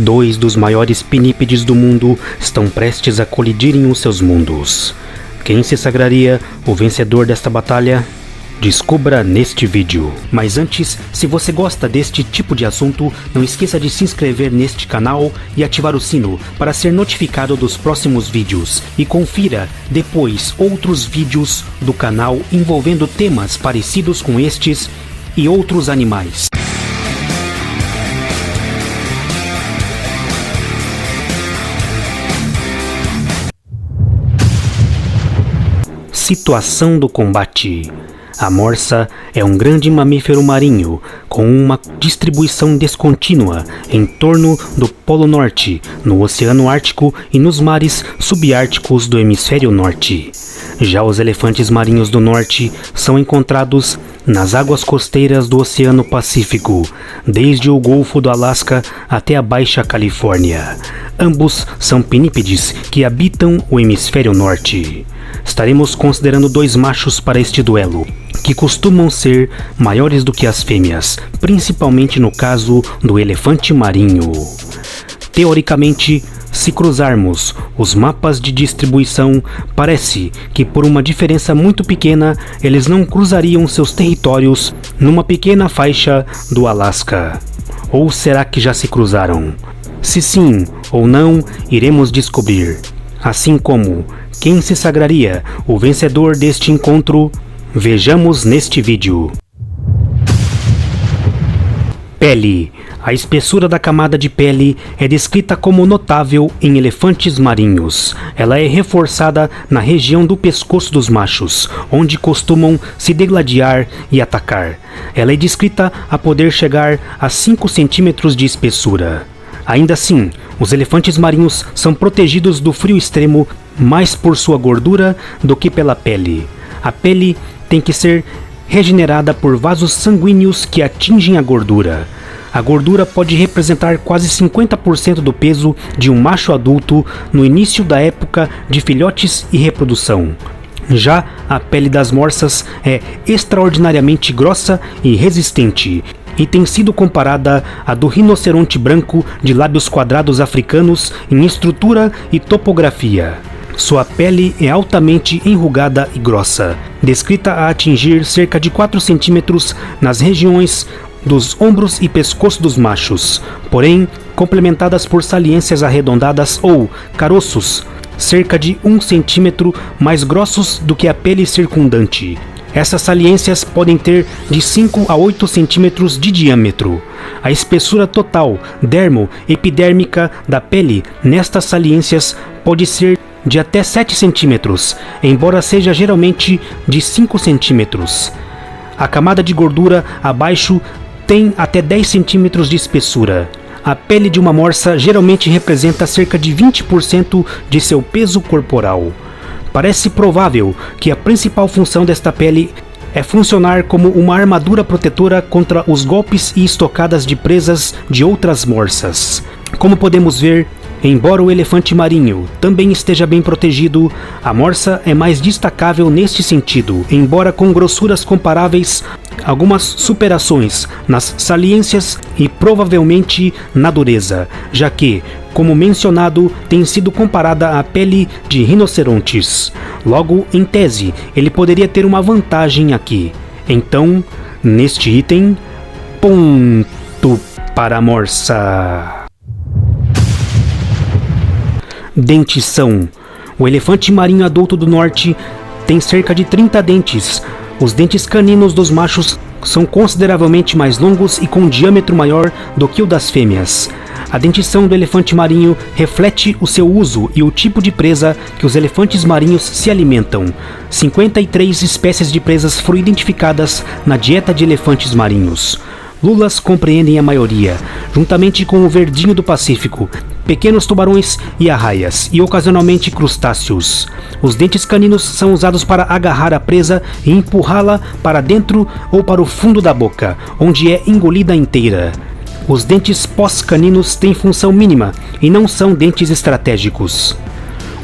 Dois dos maiores pinípedes do mundo estão prestes a colidir em os seus mundos. Quem se sagraria o vencedor desta batalha? Descubra neste vídeo. Mas antes, se você gosta deste tipo de assunto, não esqueça de se inscrever neste canal e ativar o sino para ser notificado dos próximos vídeos. E confira depois outros vídeos do canal envolvendo temas parecidos com estes e outros animais. Situação do combate. A morsa é um grande mamífero marinho com uma distribuição descontínua em torno do Polo Norte, no Oceano Ártico e nos mares subárticos do Hemisfério Norte. Já os elefantes marinhos do Norte são encontrados nas águas costeiras do Oceano Pacífico, desde o Golfo do Alasca até a Baixa Califórnia. Ambos são pinípedes que habitam o Hemisfério Norte. Estaremos considerando dois machos para este duelo, que costumam ser maiores do que as fêmeas, principalmente no caso do elefante marinho. Teoricamente, se cruzarmos os mapas de distribuição, parece que por uma diferença muito pequena, eles não cruzariam seus territórios numa pequena faixa do Alasca. Ou será que já se cruzaram? Se sim ou não, iremos descobrir. Assim como quem se sagraria o vencedor deste encontro, vejamos neste vídeo. Pele. A espessura da camada de pele é descrita como notável em elefantes marinhos. Ela é reforçada na região do pescoço dos machos, onde costumam se degladiar e atacar. Ela é descrita a poder chegar a 5 centímetros de espessura. Ainda assim, os elefantes marinhos são protegidos do frio extremo mais por sua gordura do que pela pele. A pele tem que ser regenerada por vasos sanguíneos que atingem a gordura. A gordura pode representar quase 50% do peso de um macho adulto no início da época de filhotes e reprodução. Já a pele das morsas é extraordinariamente grossa e resistente, e tem sido comparada à do rinoceronte branco de lábios quadrados africanos em estrutura e topografia. Sua pele é altamente enrugada e grossa, descrita a atingir cerca de 4 centímetros nas regiões dos ombros e pescoço dos machos, porém complementadas por saliências arredondadas ou caroços, cerca de 1 centímetro mais grossos do que a pele circundante. Essas saliências podem ter de 5 a 8 centímetros de diâmetro. A espessura total dermo-epidérmica da pele nestas saliências pode ser de até 7 centímetros, embora seja geralmente de 5 centímetros. A camada de gordura abaixo tem até 10 centímetros de espessura. A pele de uma morsa geralmente representa cerca de 20% de seu peso corporal. Parece provável que a principal função desta pele é funcionar como uma armadura protetora contra os golpes e estocadas de presas de outras morsas. Como podemos ver, embora o elefante marinho também esteja bem protegido, a morsa é mais destacável neste sentido, embora com grossuras comparáveis, algumas superações nas saliências e provavelmente na dureza, já que, como mencionado, tem sido comparada à pele de rinocerontes. Logo, em tese, ele poderia ter uma vantagem aqui. Então, neste item, ponto para a morsa. Dentição. O elefante marinho adulto do norte tem cerca de 30 dentes. Os dentes caninos dos machos são consideravelmente mais longos e com diâmetro maior do que o das fêmeas. A dentição do elefante marinho reflete o seu uso e o tipo de presa que os elefantes marinhos se alimentam. 53 espécies de presas foram identificadas na dieta de elefantes marinhos. Lulas compreendem a maioria, juntamente com o verdinho do Pacífico, pequenos tubarões e arraias, e ocasionalmente crustáceos. Os dentes caninos são usados para agarrar a presa e empurrá-la para dentro ou para o fundo da boca, onde é engolida inteira. Os dentes pós-caninos têm função mínima e não são dentes estratégicos.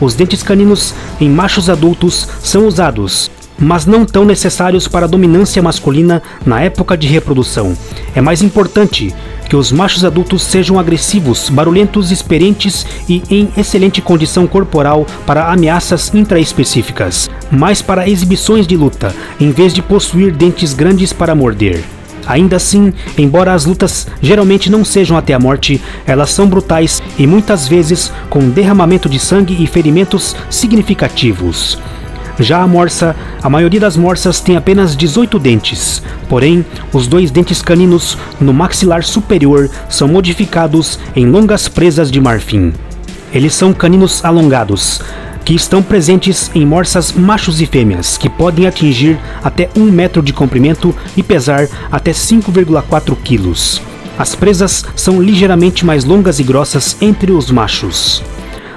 Os dentes caninos em machos adultos são usados, mas não tão necessários para a dominância masculina na época de reprodução. É mais importante que os machos adultos sejam agressivos, barulhentos, experientes e em excelente condição corporal para ameaças intraespecíficas, mas para exibições de luta, em vez de possuir dentes grandes para morder. Ainda assim, embora as lutas geralmente não sejam até a morte, elas são brutais e muitas vezes com derramamento de sangue e ferimentos significativos. Já a morsa, a maioria das morsas tem apenas 18 dentes, porém, os 2 dentes caninos no maxilar superior são modificados em longas presas de marfim. Eles são caninos alongados, que estão presentes em morsas machos e fêmeas, que podem atingir até 1 metro de comprimento e pesar até 5,4 quilos. As presas são ligeiramente mais longas e grossas entre os machos.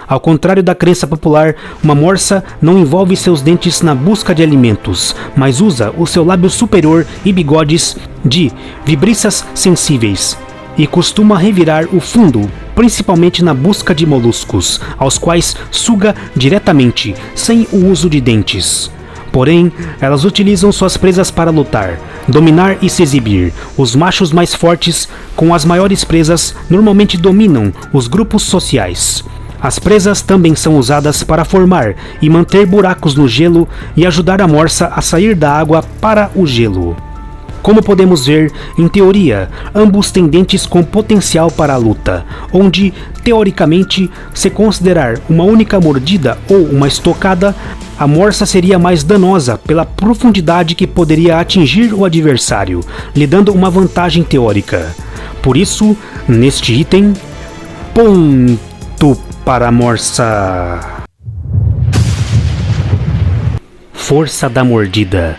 Ao contrário da crença popular, uma morsa não envolve seus dentes na busca de alimentos, mas usa o seu lábio superior e bigodes de vibriças sensíveis e costuma revirar o fundo, principalmente na busca de moluscos, aos quais suga diretamente, sem o uso de dentes. Porém, elas utilizam suas presas para lutar, dominar e se exibir. Os machos mais fortes, com as maiores presas, normalmente dominam os grupos sociais. As presas também são usadas para formar e manter buracos no gelo e ajudar a morsa a sair da água para o gelo. Como podemos ver, em teoria, ambos têm dentes com potencial para a luta, onde, teoricamente, se considerar uma única mordida ou uma estocada, a morsa seria mais danosa pela profundidade que poderia atingir o adversário, lhe dando uma vantagem teórica. Por isso, neste item, ponto para a morsa. Força da mordida.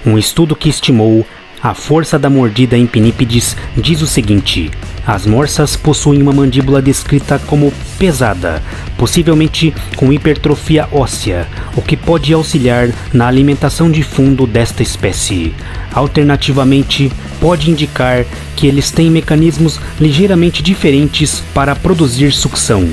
Um estudo que estimou a força da mordida em pinípedes diz o seguinte: as morsas possuem uma mandíbula descrita como pesada, possivelmente com hipertrofia óssea, o que pode auxiliar na alimentação de fundo desta espécie. Alternativamente, pode indicar que eles têm mecanismos ligeiramente diferentes para produzir sucção.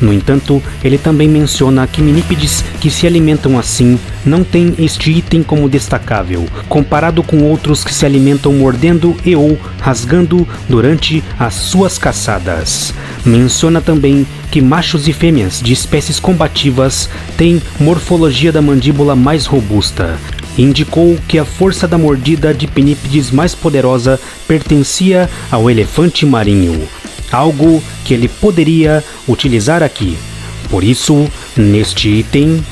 No entanto, ele também menciona que minípedes que se alimentam assim não têm este item como destacável, comparado com outros que se alimentam mordendo e ou rasgando durante as suas caçadas. Menciona também que machos e fêmeas de espécies combativas têm morfologia da mandíbula mais robusta. Indicou que a força da mordida de pinípedes mais poderosa pertencia ao elefante marinho, algo que ele poderia utilizar aqui. Por isso, neste item,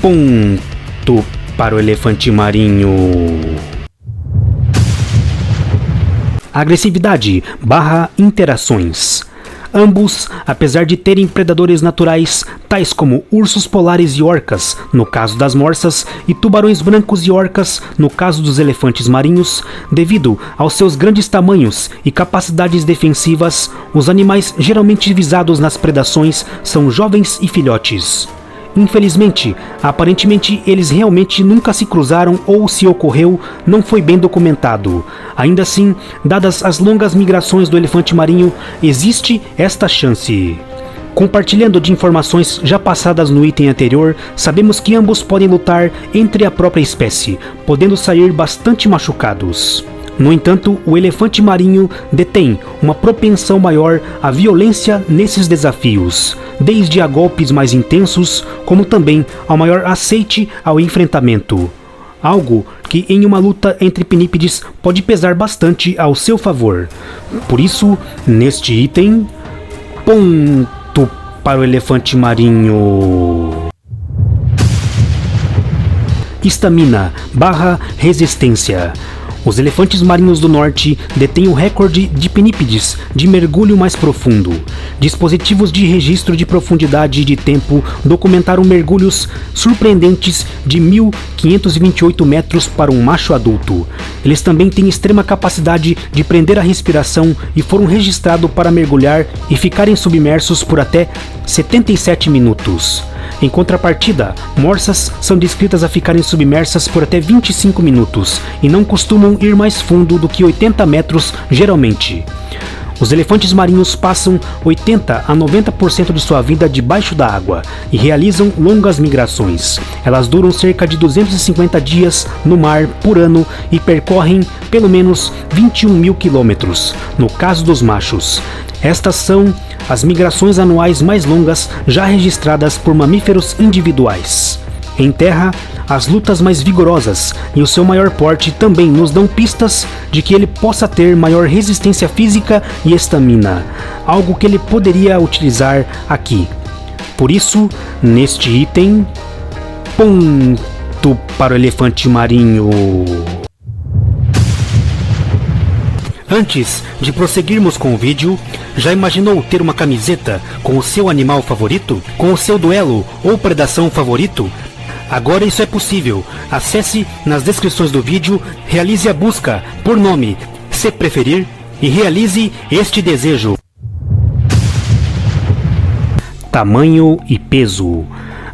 ponto para o elefante marinho. Agressividade / interações. Ambos, apesar de terem predadores naturais, tais como ursos polares e orcas, no caso das morsas, e tubarões brancos e orcas, no caso dos elefantes marinhos, devido aos seus grandes tamanhos e capacidades defensivas, os animais geralmente visados nas predações são jovens e filhotes. Infelizmente, aparentemente eles realmente nunca se cruzaram ou, se ocorreu, não foi bem documentado. Ainda assim, dadas as longas migrações do elefante marinho, existe esta chance. Compartilhando de informações já passadas no item anterior, sabemos que ambos podem lutar entre a própria espécie, podendo sair bastante machucados. No entanto, o elefante marinho detém uma propensão maior à violência nesses desafios, desde a golpes mais intensos, como também ao maior aceite ao enfrentamento. Algo que em uma luta entre pinípedes pode pesar bastante ao seu favor. Por isso, neste item, ponto para o elefante marinho. Estamina / resistência. Os elefantes marinhos do norte detêm o recorde de pinípedes de mergulho mais profundo. Dispositivos de registro de profundidade e de tempo documentaram mergulhos surpreendentes de 1.528 metros para um macho adulto. Eles também têm extrema capacidade de prender a respiração e foram registrados para mergulhar e ficarem submersos por até 77 minutos. Em contrapartida, morsas são descritas a ficarem submersas por até 25 minutos e não costumam ir mais fundo do que 80 metros geralmente. Os elefantes marinhos passam 80 a 90% de sua vida debaixo da água e realizam longas migrações. Elas duram cerca de 250 dias no mar por ano e percorrem pelo menos 21 mil quilômetros, no caso dos machos. Estas são as migrações anuais mais longas já registradas por mamíferos individuais. Em terra, as lutas mais vigorosas e o seu maior porte também nos dão pistas de que ele possa ter maior resistência física e estamina, algo que ele poderia utilizar aqui. Por isso, neste item, ponto para o elefante marinho. Antes de prosseguirmos com o vídeo, já imaginou ter uma camiseta com o seu animal favorito? Com o seu duelo ou predação favorito? Agora isso é possível. Acesse nas descrições do vídeo, realize a busca por nome, se preferir, e realize este desejo. Tamanho e peso.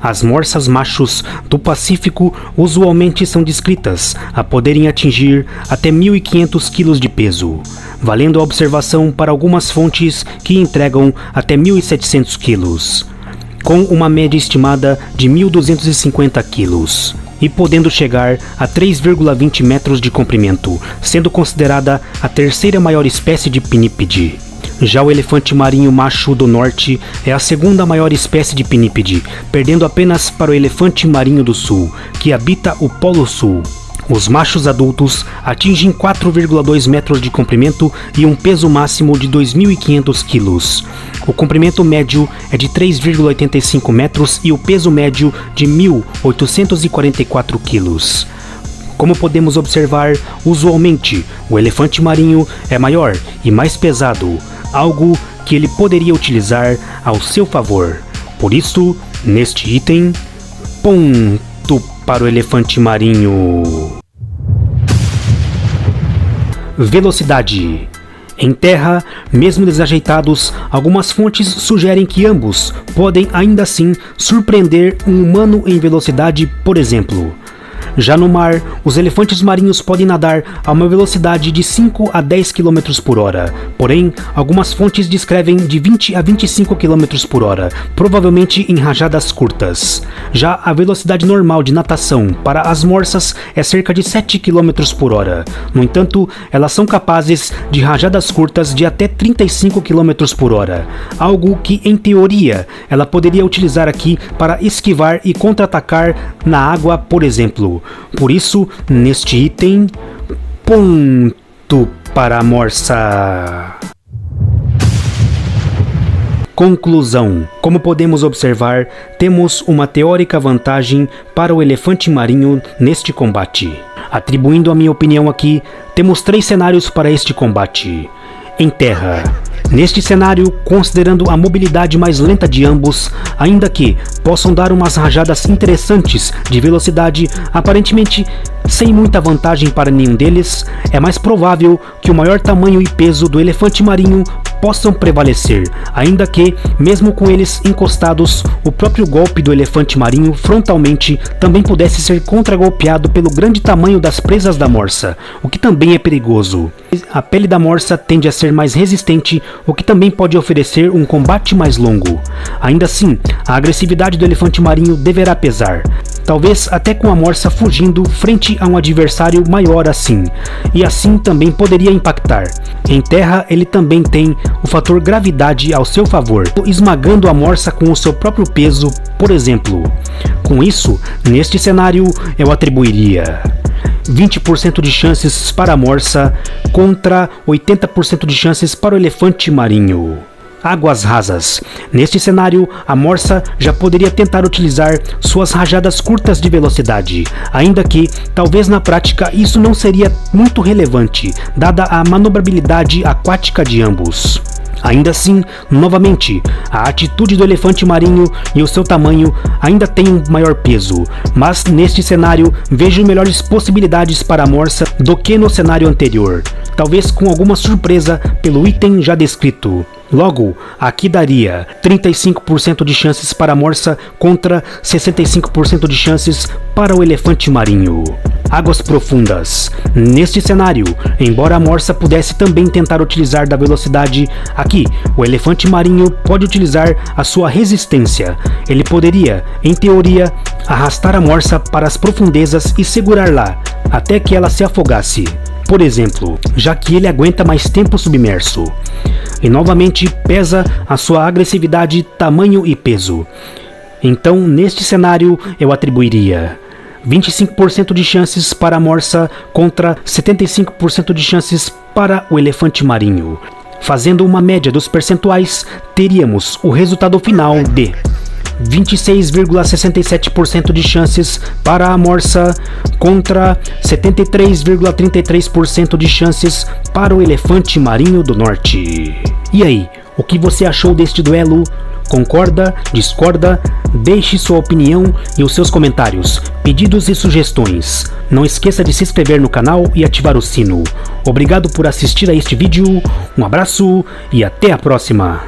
As morsas machos do Pacífico usualmente são descritas a poderem atingir até 1.500 kg de peso, valendo a observação para algumas fontes que entregam até 1.700 kg, com uma média estimada de 1.250 kg, e podendo chegar a 3,20 metros de comprimento, sendo considerada a terceira maior espécie de pinípede. Já o elefante marinho macho do norte é a segunda maior espécie de pinípede, perdendo apenas para o elefante marinho do sul, que habita o Polo Sul. Os machos adultos atingem 4,2 metros de comprimento e um peso máximo de 2.500 kg. O comprimento médio é de 3,85 metros e o peso médio de 1.844 kg. Como podemos observar, usualmente o elefante marinho é maior e mais pesado, algo que ele poderia utilizar ao seu favor. Por isso, neste item, ponto para o elefante marinho. Velocidade. Em terra, mesmo desajeitados, algumas fontes sugerem que ambos podem ainda assim surpreender um humano em velocidade, por exemplo. Já no mar, os elefantes marinhos podem nadar a uma velocidade de 5 a 10 km por hora, porém, algumas fontes descrevem de 20 a 25 km por hora, provavelmente em rajadas curtas. Já a velocidade normal de natação para as morsas é cerca de 7 km por hora. No entanto, elas são capazes de rajadas curtas de até 35 km por hora, algo que, em teoria, ela poderia utilizar aqui para esquivar e contra-atacar na água, por exemplo. Por isso, neste item, ponto para a morsa. Conclusão. Como podemos observar, temos uma teórica vantagem para o elefante marinho neste combate. Atribuindo a minha opinião aqui, temos 3 cenários para este combate. Em terra. Neste cenário, considerando a mobilidade mais lenta de ambos, ainda que possam dar umas rajadas interessantes de velocidade, aparentemente sem muita vantagem para nenhum deles, é mais provável que o maior tamanho e peso do elefante marinho possam prevalecer, ainda que, mesmo com eles encostados, o próprio golpe do elefante marinho frontalmente também pudesse ser contragolpeado pelo grande tamanho das presas da morsa, o que também é perigoso. A pele da morsa tende a ser mais resistente, o que também pode oferecer um combate mais longo. Ainda assim, a agressividade do elefante marinho deverá pesar, talvez até com a morsa fugindo frente a um adversário maior assim, e assim também poderia impactar. Em terra, ele também tem o fator gravidade ao seu favor, esmagando a morsa com o seu próprio peso, por exemplo. Com isso, neste cenário, eu atribuiria 20% de chances para a morsa contra 80% de chances para o elefante marinho. Águas rasas. Neste cenário, a morsa já poderia tentar utilizar suas rajadas curtas de velocidade, ainda que, talvez na prática, isso não seria muito relevante, dada a manobrabilidade aquática de ambos. Ainda assim, novamente, a atitude do elefante marinho e o seu tamanho ainda têm um maior peso, mas neste cenário vejo melhores possibilidades para a morsa do que no cenário anterior, talvez com alguma surpresa pelo item já descrito. Logo, aqui daria 35% de chances para a morsa contra 65% de chances para o elefante marinho. águas profundas. Neste cenário, embora a morsa pudesse também tentar utilizar da velocidade, aqui o elefante marinho pode utilizar a sua resistência. Ele poderia, em teoria, arrastar a morsa para as profundezas e segurar lá, até que ela se afogasse, por exemplo, já que ele aguenta mais tempo submerso. E novamente pesa a sua agressividade, tamanho e peso. Então, neste cenário, eu atribuiria 25% de chances para a morsa contra 75% de chances para o elefante marinho. Fazendo uma média dos percentuais, teríamos o resultado final de 26,67% de chances para a morsa contra 73,33% de chances para o elefante marinho do norte. E aí, o que você achou deste duelo? Concorda? Discorda? Deixe sua opinião e os seus comentários, pedidos e sugestões. Não esqueça de se inscrever no canal e ativar o sino. Obrigado por assistir a este vídeo, um abraço e até a próxima!